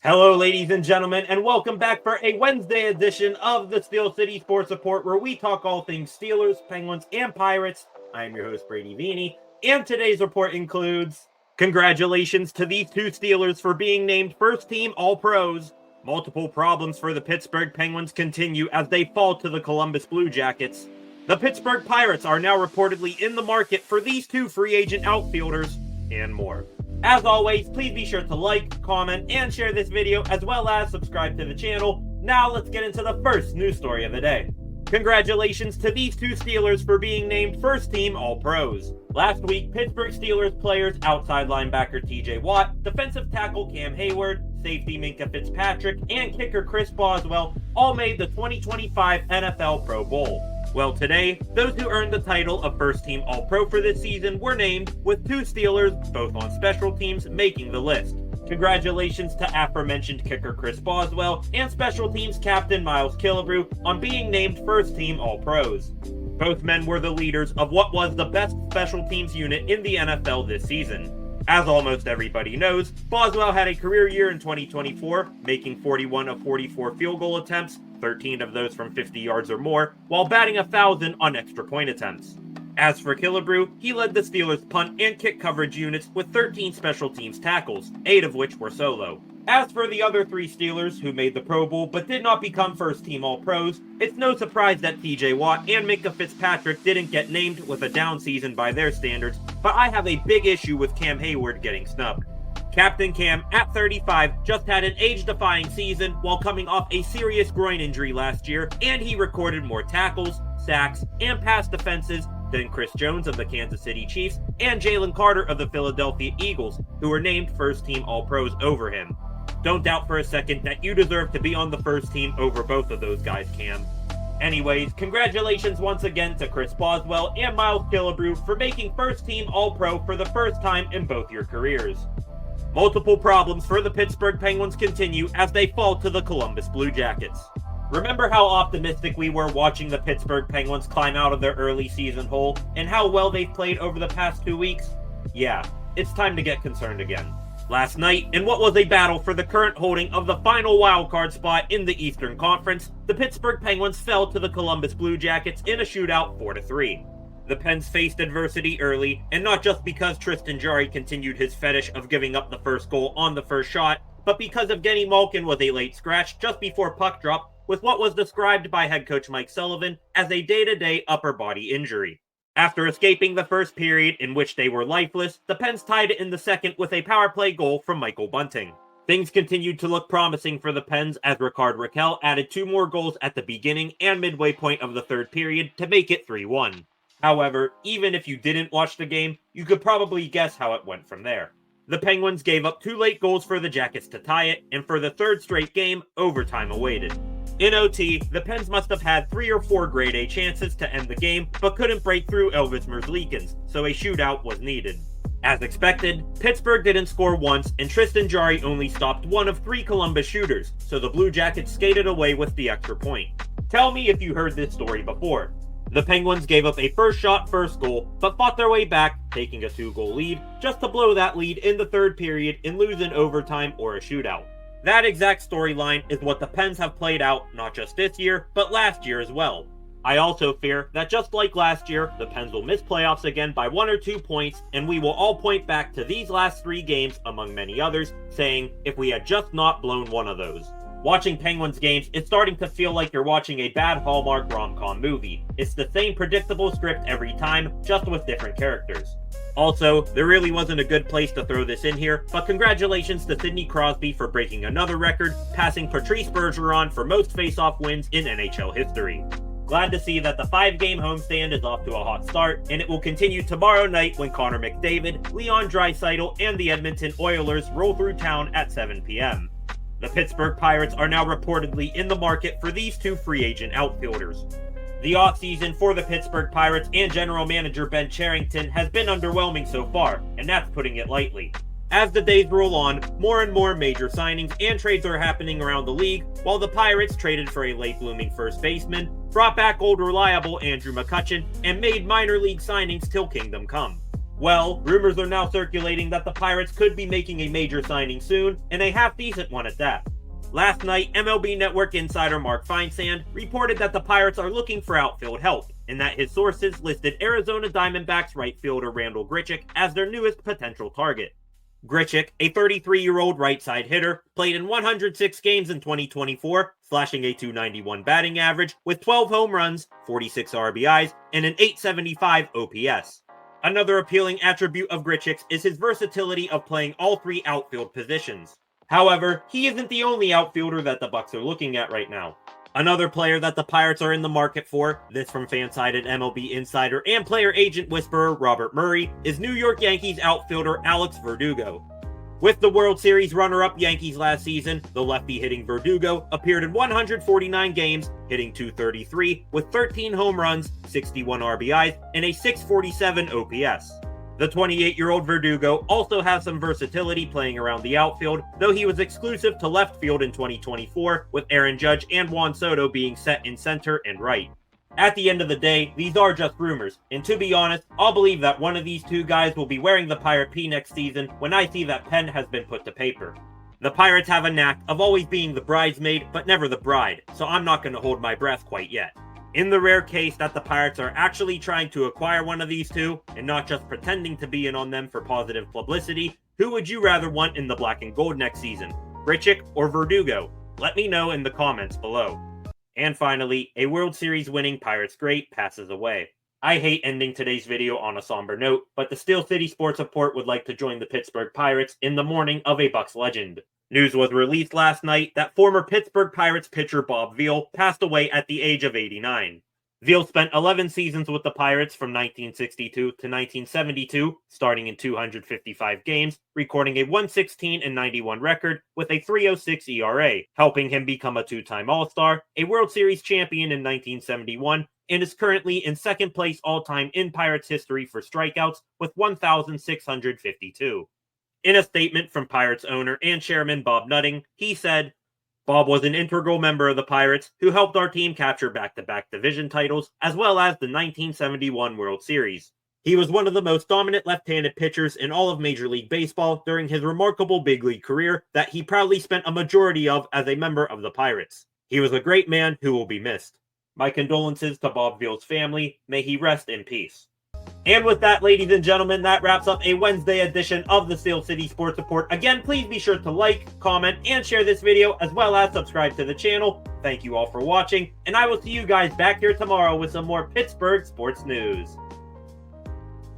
Hello, ladies and gentlemen, and welcome back for a Wednesday edition of the Steel City Sports Report, where we talk all things Steelers, Penguins, and Pirates. I am your host, Brady Vini, and today's report includes congratulations to these two Steelers for being named first-team All-Pros. Multiple problems for the Pittsburgh Penguins continue as they fall to the Columbus Blue Jackets. The Pittsburgh Pirates are now reportedly in the market for these two free agent outfielders, and more. As always, please be sure to like, comment, and share this video, as well as subscribe to the channel. Now let's get into the first news story of the day. Congratulations to these two Steelers for being named first-team All-Pros. Last week, Pittsburgh Steelers players outside linebacker TJ Watt, defensive tackle Cam Heyward, safety Minkah Fitzpatrick, and kicker Chris Boswell all made the 2025 NFL Pro Bowl. Well, today, those who earned the title of first-team All-Pro for this season were named, with two Steelers, both on special teams, making the list. Congratulations to aforementioned kicker Chris Boswell and special teams captain Miles Killebrew on being named first-team All-Pros. Both men were the leaders of what was the best special teams unit in the NFL this season. As almost everybody knows, Boswell had a career year in 2024, making 41 of 44 field goal attempts, 13 of those from 50 yards or more, while batting 1,000 on extra point attempts. As for Killebrew, he led the Steelers' punt and kick coverage units with 13 special teams tackles, 8 of which were solo. As for the other three Steelers who made the Pro Bowl but did not become first-team All-Pros, it's no surprise that TJ Watt and Minkah Fitzpatrick didn't get named with a down season by their standards, but I have a big issue with Cam Heyward getting snubbed. Captain Cam, at 35, just had an age-defying season while coming off a serious groin injury last year, and he recorded more tackles, sacks, and pass defenses than Chris Jones of the Kansas City Chiefs and Jalen Carter of the Philadelphia Eagles, who were named first-team All-Pros over him. Don't doubt for a second that you deserve to be on the first team over both of those guys, Cam. Anyways, congratulations once again to Chris Boswell and Miles Killebrew for making first-team All-Pro for the first time in both your careers. Multiple problems for the Pittsburgh Penguins continue as they fall to the Columbus Blue Jackets. Remember how optimistic we were watching the Pittsburgh Penguins climb out of their early season hole, and how well they've played over the past 2 weeks? Yeah, it's time to get concerned again. Last night, in what was a battle for the current holding of the final wildcard spot in the Eastern Conference, the Pittsburgh Penguins fell to the Columbus Blue Jackets in a shootout 4-3. The Pens faced adversity early, and not just because Tristan Jarry continued his fetish of giving up the first goal on the first shot, but because Evgeny Malkin was a late scratch just before puck drop with what was described by head coach Mike Sullivan as a day-to-day upper body injury. After escaping the first period, in which they were lifeless, the Pens tied it in the second with a power play goal from Michael Bunting. Things continued to look promising for the Pens as Rickard Rakell added 2 more goals at the beginning and midway point of the third period to make it 3-1. However, even if you didn't watch the game, you could probably guess how it went from there. The Penguins gave up 2 late goals for the Jackets to tie it, and for the third straight game, overtime awaited. In OT, the Pens must have had 3 or 4 grade A chances to end the game, but couldn't break through Elvis Merzlikins, so a shootout was needed. As expected, Pittsburgh didn't score once, and Tristan Jarry only stopped 1 of 3 Columbus shooters, so the Blue Jackets skated away with the extra point. Tell me if you heard this story before. The Penguins gave up a first shot first goal, but fought their way back, taking a 2-goal lead, just to blow that lead in the third period and lose in overtime or a shootout. That exact storyline is what the Pens have played out not just this year, but last year as well. I also fear that just like last year, the Pens will miss playoffs again by 1 or 2 points, and we will all point back to these last 3 games, among many others, saying, if we had just not blown one of those. Watching Penguins games, it's starting to feel like you're watching a bad Hallmark rom-com movie. It's the same predictable script every time, just with different characters. Also, there really wasn't a good place to throw this in here, but congratulations to Sidney Crosby for breaking another record, passing Patrice Bergeron for most face-off wins in NHL history. Glad to see that the 5-game homestand is off to a hot start, and it will continue tomorrow night when Connor McDavid, Leon Draisaitl, and the Edmonton Oilers roll through town at 7 p.m. The Pittsburgh Pirates are now reportedly in the market for these 2 free agent outfielders. The offseason for the Pittsburgh Pirates and general manager Ben Cherington has been underwhelming so far, and that's putting it lightly. As the days roll on, more and more major signings and trades are happening around the league, while the Pirates traded for a late-blooming first baseman, brought back old reliable Andrew McCutchen, and made minor league signings till kingdom come. Well, rumors are now circulating that the Pirates could be making a major signing soon, and a half-decent one at that. Last night, MLB Network insider Mark Feinsand reported that the Pirates are looking for outfield help, and that his sources listed Arizona Diamondbacks right fielder Randal Grichuk as their newest potential target. Grichuk, a 33-year-old right-side hitter, played in 106 games in 2024, slashing a .291 batting average with 12 home runs, 46 RBIs, and an .875 OPS. Another appealing attribute of Grichuk's is his versatility of playing all three outfield positions. However, he isn't the only outfielder that the Bucs are looking at right now. Another player that the Pirates are in the market for, this from fan-sided MLB insider and player agent whisperer Robert Murray, is New York Yankees outfielder Alex Verdugo. With the World Series runner-up Yankees last season, the lefty-hitting Verdugo appeared in 149 games, hitting .233 with 13 home runs, 61 RBIs, and a .647 OPS. The 28-year-old Verdugo also has some versatility playing around the outfield, though he was exclusive to left field in 2024, with Aaron Judge and Juan Soto being set in center and right. At the end of the day, these are just rumors, and to be honest, I'll believe that one of these two guys will be wearing the Pirate P next season when I see that pen has been put to paper. The Pirates have a knack of always being the bridesmaid, but never the bride, so I'm not going to hold my breath quite yet. In the rare case that the Pirates are actually trying to acquire one of these two, and not just pretending to be in on them for positive publicity, who would you rather want in the black and gold next season? Grichuk or Verdugo? Let me know in the comments below. And finally, a World Series winning Pirates great passes away. I hate ending today's video on a somber note, but the Steel City Sports Report would like to join the Pittsburgh Pirates in the mourning of a Bucs legend. News was released last night that former Pittsburgh Pirates pitcher Bob Veal passed away at the age of 89. Veal spent 11 seasons with the Pirates from 1962 to 1972, starting in 255 games, recording a .116-91 record with a .306 ERA, helping him become a two-time All-Star, a World Series champion in 1971, and is currently in second place all-time in Pirates history for strikeouts with 1,652. In a statement from Pirates owner and chairman Bob Nutting, he said, "Bob was an integral member of the Pirates who helped our team capture back-to-back division titles as well as the 1971 World Series. He was one of the most dominant left-handed pitchers in all of Major League Baseball during his remarkable big league career that he proudly spent a majority of as a member of the Pirates. He was a great man who will be missed. My condolences to Bob Veal's family. May he rest in peace." And with that, ladies and gentlemen, that wraps up a Wednesday edition of the Steel City Sports Report. Again, please be sure to like, comment, and share this video, as well as subscribe to the channel. Thank you all for watching, and I will see you guys back here tomorrow with some more Pittsburgh sports news.